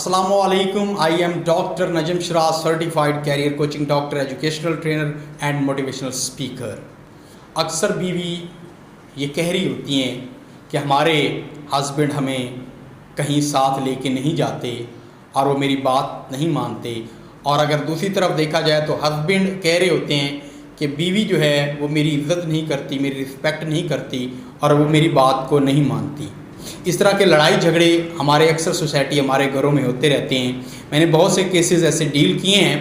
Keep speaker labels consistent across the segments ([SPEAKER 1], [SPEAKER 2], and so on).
[SPEAKER 1] السلام علیکم. I am doctor Najam Shiraz, certified career coaching doctor, educational trainer and motivational speaker. اکثر بیوی یہ کہہ رہی ہوتی ہیں کہ ہمارے ہسبینڈ ہمیں کہیں ساتھ لے کے نہیں جاتے اور وہ میری بات نہیں مانتے, اور اگر دوسری طرف دیکھا جائے تو ہسبینڈ کہہ رہے ہوتے ہیں کہ بیوی جو ہے وہ میری عزت نہیں کرتی, میری رسپیکٹ نہیں کرتی اور وہ میری بات کو نہیں مانتی. اس طرح کے لڑائی جھگڑے ہمارے اکثر سوسائٹی, ہمارے گھروں میں ہوتے رہتے ہیں. میں نے بہت سے کیسز ایسے ڈیل کیے ہیں,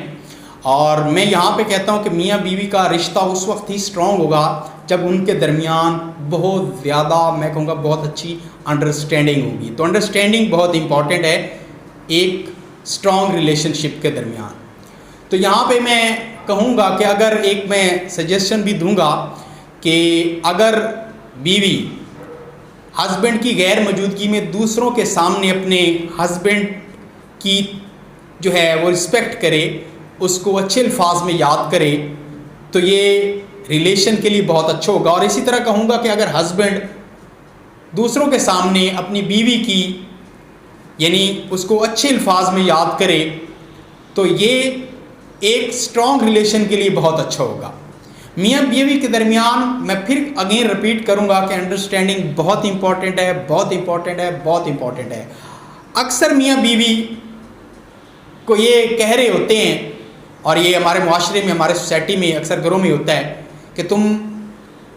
[SPEAKER 1] اور میں یہاں پہ کہتا ہوں کہ میاں بیوی کا رشتہ اس وقت ہی اسٹرانگ ہوگا جب ان کے درمیان بہت زیادہ, میں کہوں گا بہت اچھی انڈرسٹینڈنگ ہوگی. تو انڈرسٹینڈنگ بہت امپورٹنٹ ہے ایک اسٹرانگ ریلیشن شپ کے درمیان. تو یہاں پہ میں کہوں گا کہ اگر ایک میں سجیشن بھی دوں گا کہ اگر بیوی ہسبینڈ کی غیر موجودگی میں دوسروں کے سامنے اپنے ہسبینڈ کی جو ہے وہ رسپیکٹ کرے, اس کو اچھے الفاظ میں یاد کرے, تو یہ ریلیشن کے لیے بہت اچھا ہوگا. اور اسی طرح کہوں گا کہ اگر ہسبینڈ دوسروں کے سامنے اپنی بیوی کی یعنی اس کو اچھے الفاظ میں یاد کرے تو یہ ایک اسٹرانگ ریلیشن کے لیے بہت اچھا ہوگا. میاں بیوی کے درمیان میں پھر اگین رپیٹ کروں گا کہ انڈرسٹینڈنگ بہت امپورٹنٹ ہے, بہت امپورٹنٹ ہے, بہت امپورٹنٹ ہے. اکثر میاں بیوی کو یہ کہہ رہے ہوتے ہیں, اور یہ ہمارے معاشرے میں, ہمارے سوسائٹی میں, اکثر گھروں میں ہوتا ہے کہ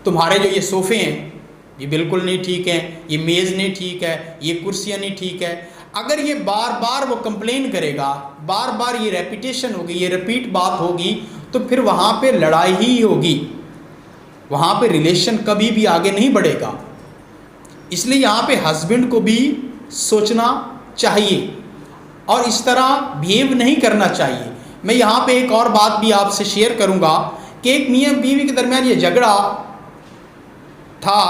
[SPEAKER 1] تمہارے جو یہ صوفے ہیں یہ بالکل نہیں ٹھیک ہیں, یہ میز نہیں ٹھیک ہے, یہ کرسیاں نہیں ٹھیک ہے. اگر یہ بار بار وہ کمپلین کرے گا, بار بار یہ ریپیٹیشن ہوگی, یہ رپیٹ بات ہوگی, تو پھر وہاں پہ لڑائی ہی ہوگی, وہاں پہ ریلیشن کبھی بھی آگے نہیں بڑھے گا. اس لیے یہاں پہ ہسبینڈ کو بھی سوچنا چاہیے اور اس طرح بیہیو نہیں کرنا چاہیے. میں یہاں پہ ایک اور بات بھی آپ سے شیئر کروں گا کہ ایک میاں بیوی کے درمیان یہ جھگڑا تھا,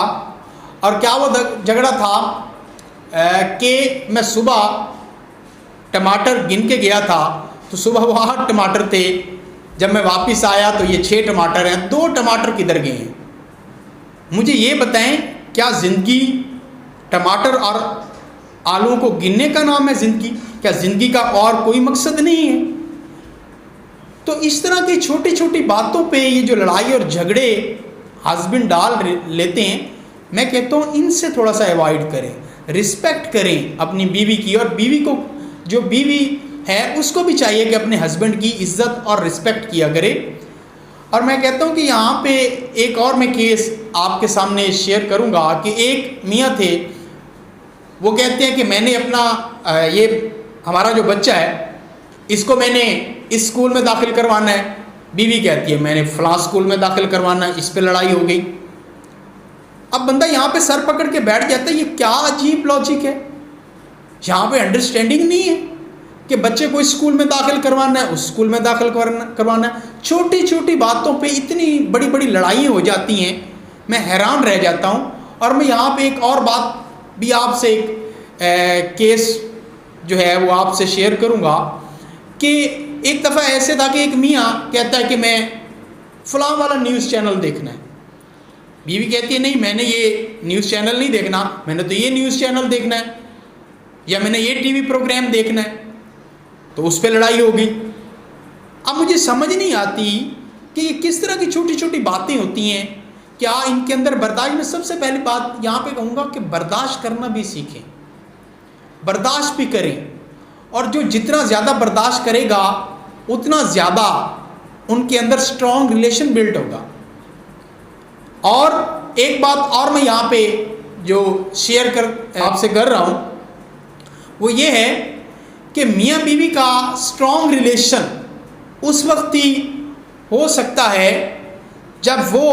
[SPEAKER 1] اور کیا وہ جھگڑا تھا کہ میں صبح ٹماٹر گن کے گیا تھا تو صبح وہ 8 ٹماٹر تھے, جب میں واپس آیا تو یہ 6 ٹماٹر ہیں. 2 ٹماٹر کدھر گئے ہیں؟ مجھے یہ بتائیں, کیا زندگی ٹماٹر اور آلووں کو گننے کا نام ہے زندگی؟ کیا زندگی کا اور کوئی مقصد نہیں ہے؟ تو اس طرح کی چھوٹی چھوٹی باتوں پہ یہ جو لڑائی اور جھگڑے ہسبینڈ ڈال لیتے ہیں, میں کہتا ہوں ان سے تھوڑا سا ایوائڈ کریں, رسپیکٹ کریں اپنی بیوی کی, اور بیوی کو, جو بیوی ہے اس کو بھی چاہیے کہ اپنے ہسبینڈ کی عزت اور رسپیکٹ کیا کرے. اور میں کہتا ہوں کہ یہاں پہ ایک اور میں کیس آپ کے سامنے شیئر کروں گا کہ ایک میاں تھے, وہ کہتے ہیں کہ میں نے اپنا یہ ہمارا جو بچہ ہے اس کو میں نے اس اسکول میں داخل کروانا ہے. بیوی کہتی ہے میں نے فلاں اسکول میں داخل کروانا ہے. اس پہ لڑائی ہو گئی. اب بندہ یہاں پہ سر پکڑ کے بیٹھ جاتا ہے, یہ کیا عجیب لاجک ہے, یہاں پہ انڈرسٹینڈنگ نہیں ہے کہ بچے کو اسکول میں داخل کروانا ہے, اس اسکول میں داخل کروانا ہے. چھوٹی چھوٹی باتوں پہ اتنی بڑی بڑی لڑائیاں ہو جاتی ہیں, میں حیران رہ جاتا ہوں. اور میں یہاں پہ ایک اور بات بھی آپ سے ایک کیس جو ہے وہ آپ سے شیئر کروں گا کہ ایک دفعہ ایسے تھا کہ ایک میاں کہتا ہے کہ میں فلاں والا نیوز چینل دیکھنا ہے. بیوی کہتی ہے نہیں میں نے یہ نیوز چینل نہیں دیکھنا, میں نے تو یہ نیوز چینل دیکھنا ہے, یا میں نے یہ ٹی وی پروگرام دیکھنا ہے. تو اس پہ لڑائی ہوگی. اب مجھے سمجھ نہیں آتی کہ یہ کس طرح کی چھوٹی چھوٹی باتیں ہوتی ہیں, کیا ان کے اندر برداشت. میں سب سے پہلی بات یہاں پہ کہوں گا کہ برداشت کرنا بھی سیکھیں, برداشت بھی کریں, اور جو جتنا زیادہ برداشت کرے گا اتنا زیادہ ان کے اندر اسٹرانگ ریلیشن بلڈ ہوگا. اور ایک بات اور میں یہاں پہ جو شیئر آپ سے کر رہا ہوں وہ یہ ہے کہ میاں بیوی کا اسٹرانگ ریلیشن اس وقت ہی ہو سکتا ہے جب وہ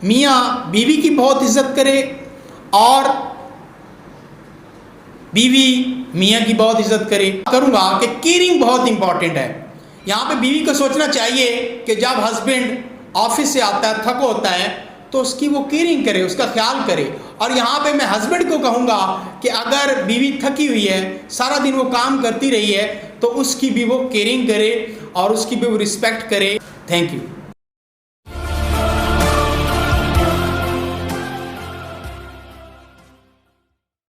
[SPEAKER 1] میاں بیوی کی بہت عزت کرے اور بیوی میاں کی بہت عزت کرے. کروں گا کہ کیئرنگ بہت امپورٹنٹ ہے. یہاں پہ بیوی کو سوچنا چاہیے کہ جب ہسبینڈ آفس سے آتا ہے, تھک ہوتا ہے, تو اس کی وہ کیئرنگ کرے, اس کا خیال کرے. اور یہاں پہ میں ہسبینڈ کو کہوں گا کہ اگر بیوی تھکی ہوئی ہے, سارا دن وہ کام کرتی رہی ہے, تو اس کی بھی وہ کیئرنگ کرے اور اس کی بھی وہ رسپیکٹ کرے. Thank you.